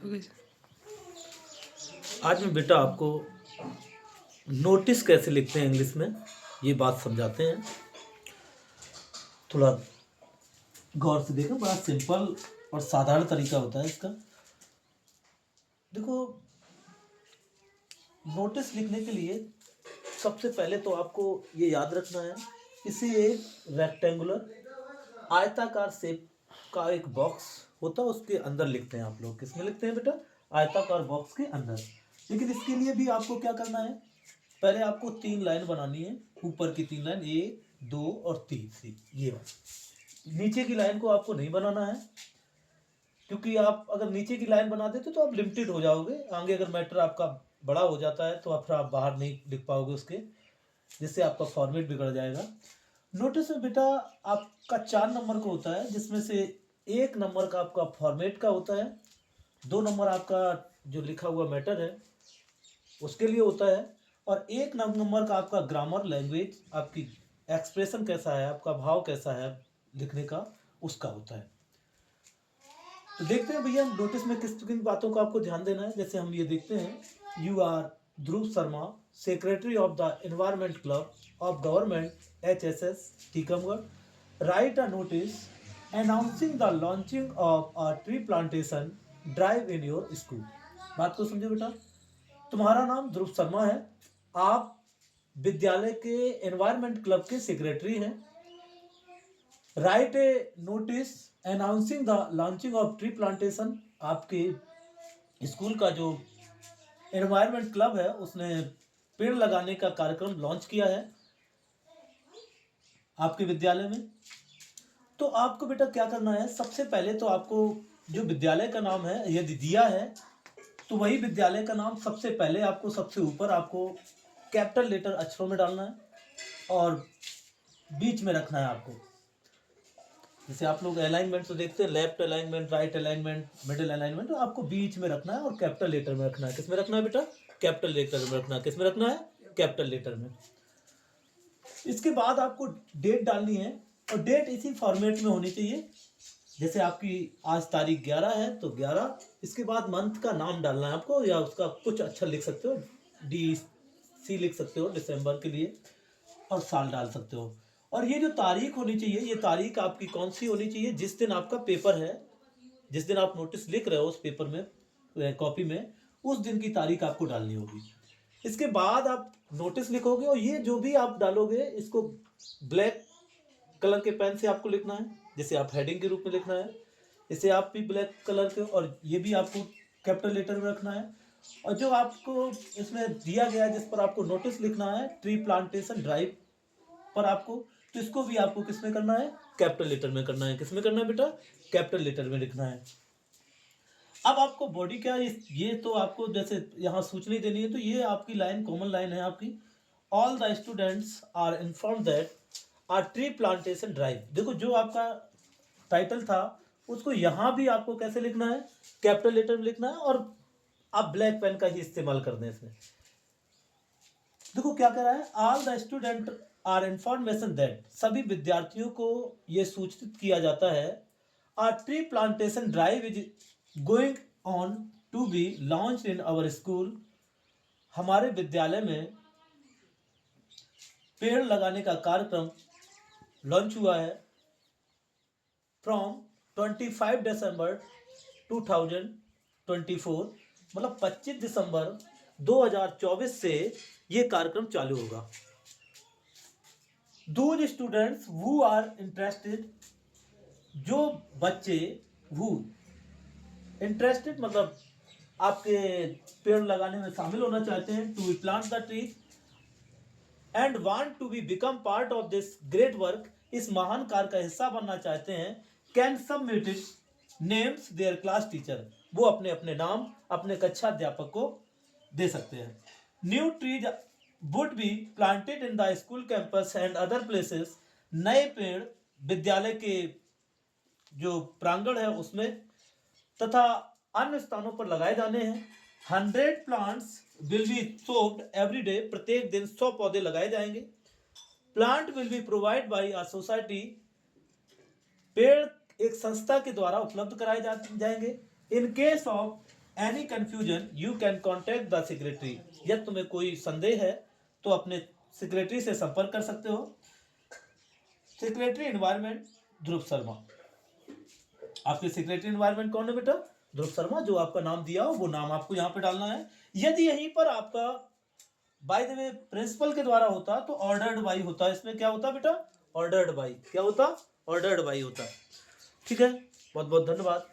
Okay. आज मैं बेटा आपको नोटिस कैसे लिखते हैं इंग्लिश में ये बात समझाते हैं। थोड़ा गौर से देखो, बड़ा सिंपल और साधारण तरीका होता है इसका। देखो, नोटिस लिखने के लिए सबसे पहले तो आपको ये याद रखना है, इसे एक रेक्टेंगुलर आयताकार शेप का एक बॉक्स होता है, उसके अंदर लिखते हैं। आप लोग किस में लिखते हैं बेटा? आयताकार बॉक्स के अंदर। लेकिन इसके लिए भी आपको क्या करना है, पहले आपको 3 लाइन बनानी है। ऊपर की 3 लाइन, 1, 2 और 3 ये वाली। नीचे की लाइन को आपको नहीं बनाना है, क्योंकि आप अगर नीचे की लाइन बना देते तो आप लिमिटेड हो जाओगे। आगे अगर मैटर आपका बड़ा हो जाता है तो फिर आप बाहर नहीं लिख पाओगे उसके, जिससे आपका फॉर्मेट बिगड़ जाएगा। नोटिस में बेटा आपका 4 नंबर का होता है, जिसमें से 1 नंबर का आपका फॉर्मेट का होता है, 2 नंबर आपका जो लिखा हुआ मैटर है उसके लिए होता है, और 1 नंबर का आपका ग्रामर, लैंग्वेज, आपकी एक्सप्रेशन कैसा है, आपका भाव कैसा है लिखने का, उसका होता है। तो देखते हैं भैया नोटिस में किस किन बातों का आपको ध्यान देना है। जैसे हम ये देखते हैं, you are Dhruv Sharma, secretary of the environment club of government HSS Tikamgarh, write a notice announcing the launching of a tree plantation drive in your school. बात को समझो बेटा, तुम्हारा नाम ध्रुव शर्मा है, आप विद्यालय के एनवायरमेंट क्लब के सेक्रेटरी हैं। Right A notice announcing the launching of tree plantation, आपके स्कूल का जो एनवायरमेंट क्लब है उसने पेड़ लगाने का कार्यक्रम लॉन्च किया है आपके विद्यालय में। तो आपको बेटा क्या करना है, सबसे पहले तो आपको जो विद्यालय का नाम है यदि दिया है तो वही विद्यालय का नाम सबसे पहले आपको, सबसे ऊपर आपको कैपिटल लेटर अक्षरों में डालना है और बीच में रखना है आपको। जैसे आप लोग अलाइनमेंट तो देखते हैं, left alignment, right alignment, middle alignment, तो आपको बीच में रखना है और कैपिटल लेटर में रखना है। किस में रखना है बेटा? कैपिटल लेटर में रखना है। किस में रखना है? कैपिटल लेटर में। इसके बाद आपको डेट डालनी है, और डेट इसी फॉर्मेट में होनी चाहिए। जैसे आपकी आज तारीख 11 है तो 11, इसके बाद मंथ का नाम डालना है आपको, या उसका कुछ अक्षर लिख सकते हो, DC लिख सकते हो दिसंबर के लिए, और साल डाल सकते हो। और ये जो तारीख होनी चाहिए, ये तारीख आपकी कौन सी होनी चाहिए? जिस दिन आपका पेपर है, जिस दिन आप नोटिस लिख रहे हो उस पेपर में, कॉपी में, उस दिन की तारीख आपको डालनी होगी। इसके बाद आप नोटिस लिखोगे, और ये जो भी आप डालोगे इसको ब्लैक कलर के पेन से आपको लिखना है। जैसे आप हेडिंग के रूप में लिखना है, इसे आप भी ब्लैक कलर के, और ये भी आपको कैपिटल लेटर में रखना है। और जो आपको इसमें दिया गया है जिस पर आपको नोटिस लिखना है, ट्री प्लांटेशन ड्राइव पर आपको, तो इसको भी आपको किस में करना है? कैपिटल लेटर में करना है। किस में करना है बेटा? कैपिटल लेटर में लिखना है। अब आपको बॉडी क्या, ये तो आपको जैसे यहाँ सूचना देनी है, तो ये आपकी लाइन कॉमन लाइन है आपकी। All the students are inform that our tree plantation drive. देखो जो आपका टाइटल था उसको यहाँ भी आपको कैसे लिखना है? कैपिटल लेटर में लिखना है, और आप ब्लैक पेन का ही इस्तेमाल करना है इसमें। देखो क्या कह रहा है, all the student are information that, सभी विद्यार्थियों को यह सूचित किया जाता है, our tree plantation drive is going on to be launch in our school. हमारे विद्यालय में पेड़ लगाने का कार्यक्रम लॉन्च हुआ है फ्रॉम 25 दिसंबर 2024, मतलब 25 दिसंबर 2024 से ये कार्यक्रम चालू होगा। Those students who are interested, जो बच्चे who interested मतलब आपके पेड़ लगाने में शामिल होना चाहते हैं, to plant the tree and want to be become part of this great work, इस महान कार्य का हिस्सा बनना चाहते हैं, can submit names their class teacher, वो अपने अपने नाम अपने कक्षा अध्यापक को दे सकते हैं। New trees would be planted in the school campus and other places, नए पेड़ विद्यालय के जो प्रांगण है उसमें तथा अन्य स्थानों पर लगाए जाने हैं। 100 plants will be sowed every day, प्रत्येक दिन 100 पौधे लगाए जाएंगे। Plant will be provided by a society, पेड़ एक संस्था के द्वारा उपलब्ध कराए जाएंगे। In case of any confusion you can contact the secretary. यदि तुम्हें कोई संदेह है तो अपने सेक्रेटरी से संपर्क कर सकते हो। सेक्रेटरी एनवायरनमेंट ध्रुव शर्मा। आपके सेक्रेटरी एनवायरनमेंट कौन है बेटा? ध्रुव शर्मा। जो आपका नाम दिया हो वो नाम आपको यहाँ पे डालना है। यदि यहीं पर आपका बाय द वे प्रिंसिपल के द्वारा होता तो ऑर्डर्ड बाई होता। इसमें क्या होता बेटा? Ordered by. क्या होता? ऑर्डर्ड बाई होता। ठीक है, बहुत बहुत धन्यवाद।